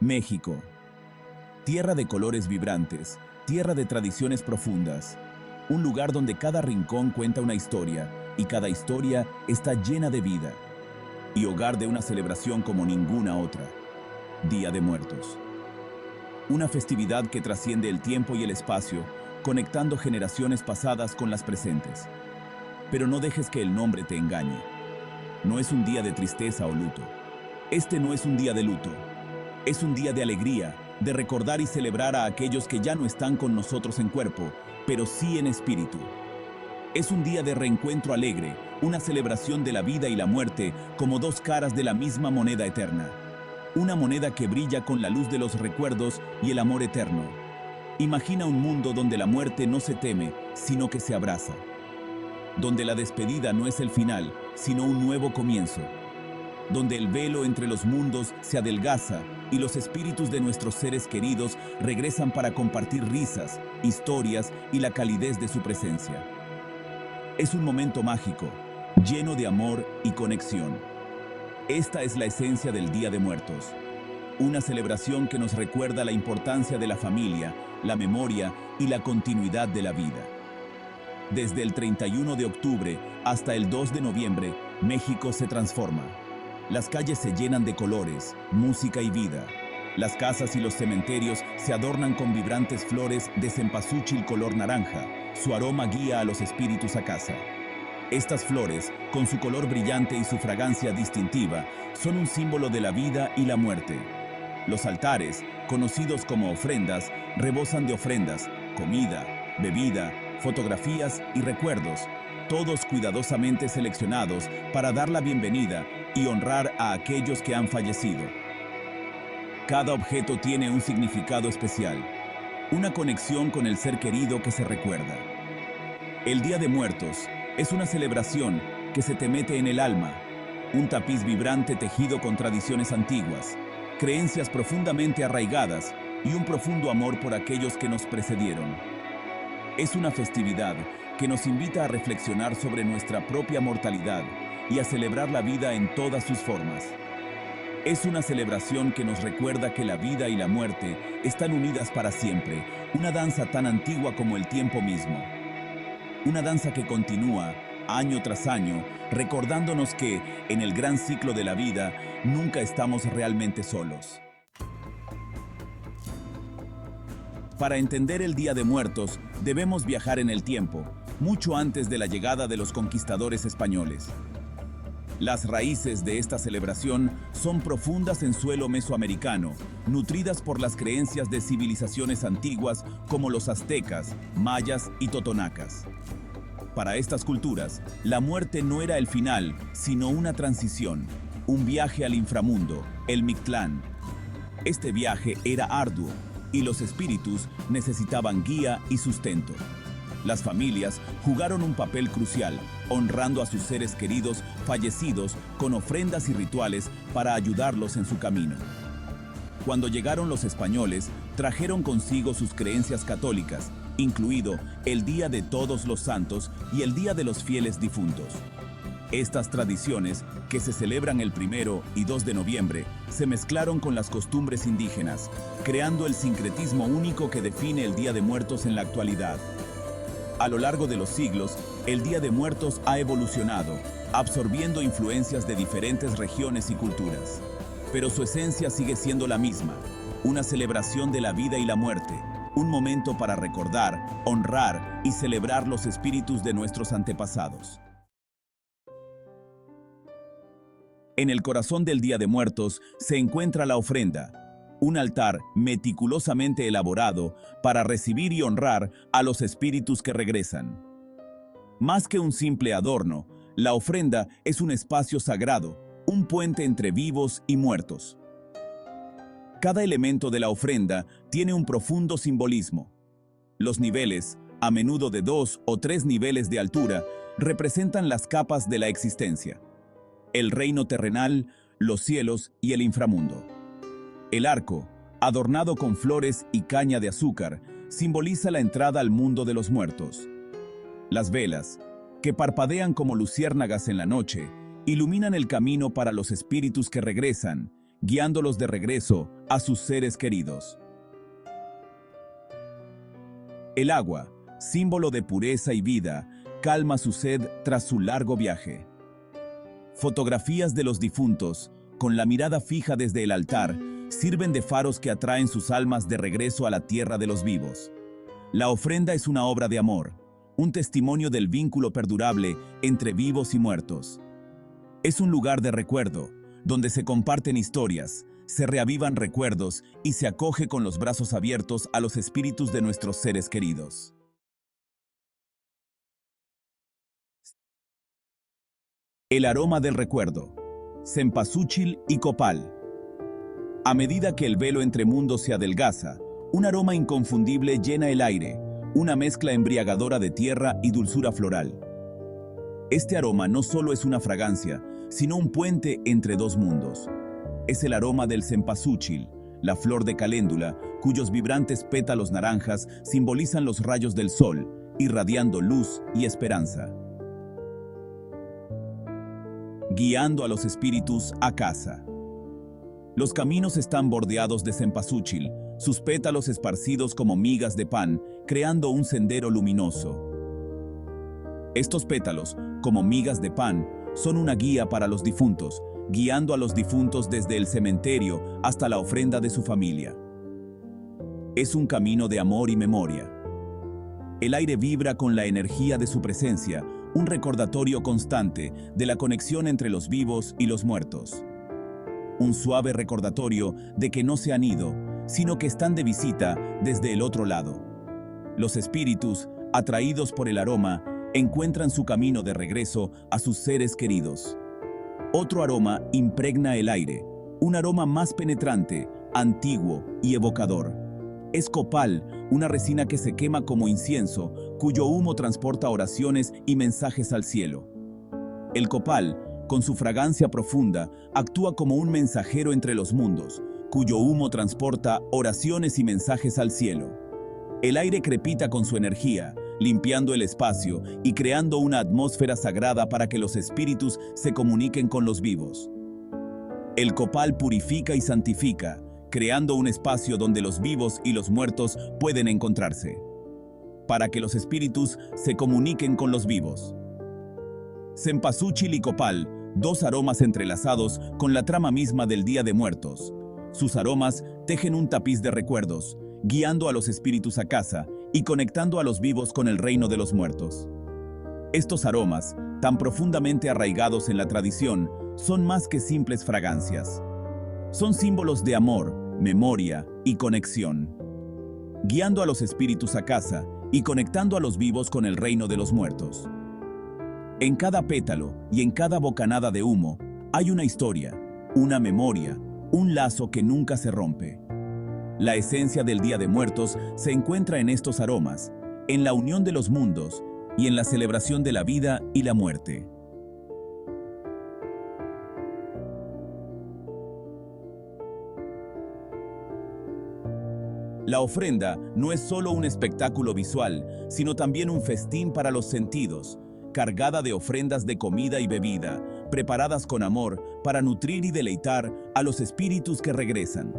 México, tierra de colores vibrantes, tierra de tradiciones profundas, un lugar donde cada rincón cuenta una historia y cada historia está llena de vida, y hogar de una celebración como ninguna otra, Día de Muertos. Una festividad que trasciende el tiempo y el espacio, conectando generaciones pasadas con las presentes. Pero no dejes que el nombre te engañe. No es un día de tristeza o luto. Este no es un día de luto. Es un día de alegría, de recordar y celebrar a aquellos que ya no están con nosotros en cuerpo, pero sí en espíritu. Es un día de reencuentro alegre, una celebración de la vida y la muerte como dos caras de la misma moneda eterna. Una moneda que brilla con la luz de los recuerdos y el amor eterno. Imagina un mundo donde la muerte no se teme, sino que se abraza. Donde la despedida no es el final, sino un nuevo comienzo. Donde el velo entre los mundos se adelgaza y los espíritus de nuestros seres queridos regresan para compartir risas, historias y la calidez de su presencia. Es un momento mágico, lleno de amor y conexión. Esta es la esencia del Día de Muertos. Una celebración que nos recuerda la importancia de la familia, la memoria y la continuidad de la vida. Desde el 31 de octubre hasta el 2 de noviembre, México se transforma. Las calles se llenan de colores, música y vida. Las casas y los cementerios se adornan con vibrantes flores de cempasúchil color naranja. Su aroma guía a los espíritus a casa. Estas flores, con su color brillante y su fragancia distintiva, son un símbolo de la vida y la muerte. Los altares, conocidos como ofrendas, rebosan de ofrendas, comida, bebida, fotografías y recuerdos, todos cuidadosamente seleccionados para dar la bienvenida y honrar a aquellos que han fallecido. Cada objeto tiene un significado especial, una conexión con el ser querido que se recuerda. El Día de Muertos es una celebración que se te mete en el alma, un tapiz vibrante tejido con tradiciones antiguas, creencias profundamente arraigadas y un profundo amor por aquellos que nos precedieron. Es una festividad que nos invita a reflexionar sobre nuestra propia mortalidad y a celebrar la vida en todas sus formas. Es una celebración que nos recuerda que la vida y la muerte están unidas para siempre, una danza tan antigua como el tiempo mismo. Una danza que continúa, año tras año, recordándonos que, en el gran ciclo de la vida, nunca estamos realmente solos. Para entender el Día de Muertos, debemos viajar en el tiempo, mucho antes de la llegada de los conquistadores españoles. Las raíces de esta celebración son profundas en suelo mesoamericano, nutridas por las creencias de civilizaciones antiguas como los aztecas, mayas y totonacas. Para estas culturas, la muerte no era el final, sino una transición, un viaje al inframundo, el Mictlán. Este viaje era arduo y los espíritus necesitaban guía y sustento. Las familias jugaron un papel crucial, honrando a sus seres queridos fallecidos con ofrendas y rituales para ayudarlos en su camino. Cuando llegaron los españoles, trajeron consigo sus creencias católicas, incluido el Día de Todos los Santos y el Día de los Fieles Difuntos. Estas tradiciones, que se celebran el 1 y 2 de noviembre, se mezclaron con las costumbres indígenas, creando el sincretismo único que define el Día de Muertos en la actualidad. A lo largo de los siglos, el Día de Muertos ha evolucionado, absorbiendo influencias de diferentes regiones y culturas. Pero su esencia sigue siendo la misma, una celebración de la vida y la muerte, un momento para recordar, honrar y celebrar los espíritus de nuestros antepasados. En el corazón del Día de Muertos se encuentra la ofrenda, un altar meticulosamente elaborado para recibir y honrar a los espíritus que regresan. Más que un simple adorno, la ofrenda es un espacio sagrado, un puente entre vivos y muertos. Cada elemento de la ofrenda tiene un profundo simbolismo. Los niveles, a menudo de 2 o 3 niveles de altura, representan las capas de la existencia: el reino terrenal, los cielos y el inframundo. El arco, adornado con flores y caña de azúcar, simboliza la entrada al mundo de los muertos. Las velas, que parpadean como luciérnagas en la noche, iluminan el camino para los espíritus que regresan, guiándolos de regreso a sus seres queridos. El agua, símbolo de pureza y vida, calma su sed tras su largo viaje. Fotografías de los difuntos, con la mirada fija desde el altar, sirven de faros que atraen sus almas de regreso a la tierra de los vivos. La ofrenda es una obra de amor, un testimonio del vínculo perdurable entre vivos y muertos. Es un lugar de recuerdo, donde se comparten historias, se reavivan recuerdos y se acoge con los brazos abiertos a los espíritus de nuestros seres queridos. El aroma del recuerdo. Cempasúchil y copal. A medida que el velo entre mundos se adelgaza, un aroma inconfundible llena el aire, una mezcla embriagadora de tierra y dulzura floral. Este aroma no solo es una fragancia, sino un puente entre dos mundos. Es el aroma del cempasúchil, la flor de caléndula, cuyos vibrantes pétalos naranjas simbolizan los rayos del sol, irradiando luz y esperanza. Guiando a los espíritus a casa. Los caminos están bordeados de cempasúchil, sus pétalos esparcidos como migas de pan, creando un sendero luminoso. Estos pétalos, como migas de pan, son una guía para los difuntos, guiando a los difuntos desde el cementerio hasta la ofrenda de su familia. Es un camino de amor y memoria. El aire vibra con la energía de su presencia, un recordatorio constante de la conexión entre los vivos y los muertos. Un suave recordatorio de que no se han ido, sino que están de visita desde el otro lado. Los espíritus, atraídos por el aroma, encuentran su camino de regreso a sus seres queridos. Otro aroma impregna el aire, un aroma más penetrante, antiguo y evocador. Es copal, una resina que se quema como incienso, cuyo humo transporta oraciones y mensajes al cielo. El copal, con su fragancia profunda, actúa como un mensajero entre los mundos, cuyo humo transporta oraciones y mensajes al cielo. El aire crepita con su energía, limpiando el espacio y creando una atmósfera sagrada para que los espíritus se comuniquen con los vivos. El copal purifica y santifica, creando un espacio donde los vivos y los muertos pueden encontrarse, para que los espíritus se comuniquen con los vivos. Cempasúchil y copal, dos aromas entrelazados con la trama misma del Día de Muertos. Sus aromas tejen un tapiz de recuerdos, guiando a los espíritus a casa y conectando a los vivos con el reino de los muertos. Estos aromas, tan profundamente arraigados en la tradición, son más que simples fragancias. Son símbolos de amor, memoria y conexión, guiando a los espíritus a casa y conectando a los vivos con el reino de los muertos. En cada pétalo y en cada bocanada de humo hay una historia, una memoria, un lazo que nunca se rompe. La esencia del Día de Muertos se encuentra en estos aromas, en la unión de los mundos y en la celebración de la vida y la muerte. La ofrenda no es solo un espectáculo visual, sino también un festín para los sentidos, cargada de ofrendas de comida y bebida, preparadas con amor para nutrir y deleitar a los espíritus que regresan.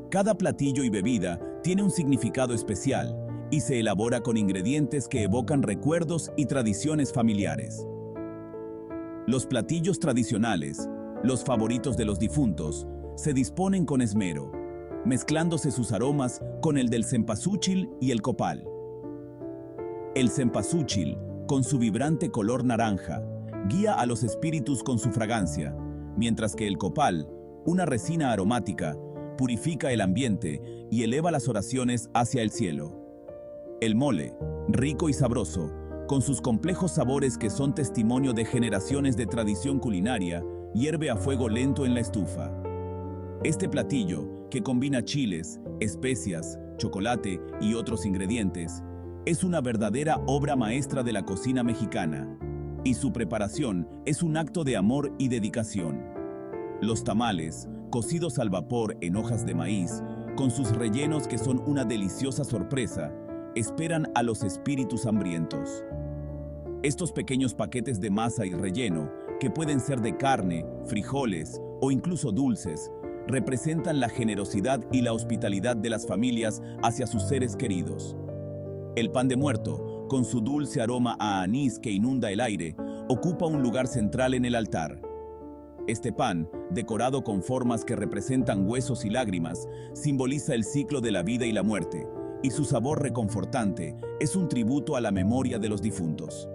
Cada platillo y bebida tiene un significado especial y se elabora con ingredientes que evocan recuerdos y tradiciones familiares. Los platillos tradicionales, los favoritos de los difuntos, se disponen con esmero, mezclándose sus aromas con el del cempasúchil y el copal. El cempasúchil, con su vibrante color naranja, guía a los espíritus con su fragancia, mientras que el copal, una resina aromática, purifica el ambiente y eleva las oraciones hacia el cielo. El mole, rico y sabroso, con sus complejos sabores que son testimonio de generaciones de tradición culinaria, hierve a fuego lento en la estufa. Este platillo, que combina chiles, especias, chocolate y otros ingredientes, es una verdadera obra maestra de la cocina mexicana, y su preparación es un acto de amor y dedicación. Los tamales, cocidos al vapor en hojas de maíz, con sus rellenos que son una deliciosa sorpresa, esperan a los espíritus hambrientos. Estos pequeños paquetes de masa y relleno, que pueden ser de carne, frijoles o incluso dulces, representan la generosidad y la hospitalidad de las familias hacia sus seres queridos. El pan de muerto, con su dulce aroma a anís que inunda el aire, ocupa un lugar central en el altar. Este pan, decorado con formas que representan huesos y lágrimas, simboliza el ciclo de la vida y la muerte, y su sabor reconfortante es un tributo a la memoria de los difuntos.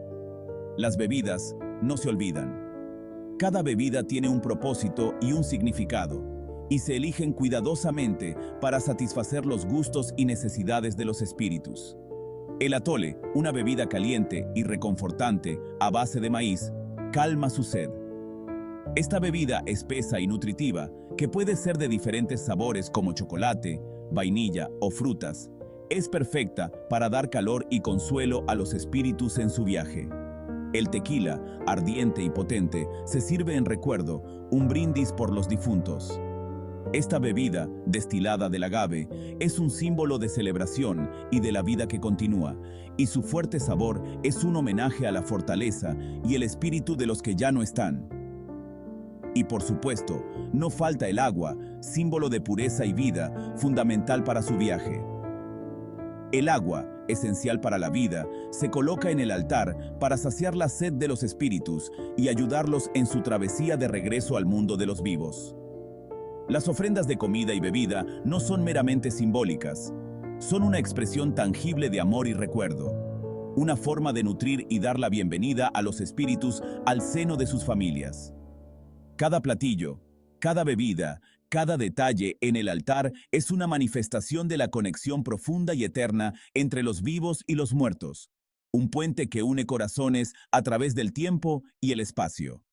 Las bebidas no se olvidan. Cada bebida tiene un propósito y un significado, y se eligen cuidadosamente para satisfacer los gustos y necesidades de los espíritus. El atole, una bebida caliente y reconfortante a base de maíz, calma su sed. Esta bebida espesa y nutritiva, que puede ser de diferentes sabores como chocolate, vainilla o frutas, es perfecta para dar calor y consuelo a los espíritus en su viaje. El tequila, ardiente y potente, se sirve en recuerdo, un brindis por los difuntos. Esta bebida, destilada del agave, es un símbolo de celebración y de la vida que continúa, y su fuerte sabor es un homenaje a la fortaleza y el espíritu de los que ya no están. Y por supuesto, no falta el agua, símbolo de pureza y vida, fundamental para su viaje. El agua, esencial para la vida, se coloca en el altar para saciar la sed de los espíritus y ayudarlos en su travesía de regreso al mundo de los vivos. Las ofrendas de comida y bebida no son meramente simbólicas, son una expresión tangible de amor y recuerdo, una forma de nutrir y dar la bienvenida a los espíritus al seno de sus familias. Cada platillo, cada bebida, cada detalle en el altar es una manifestación de la conexión profunda y eterna entre los vivos y los muertos, un puente que une corazones a través del tiempo y el espacio.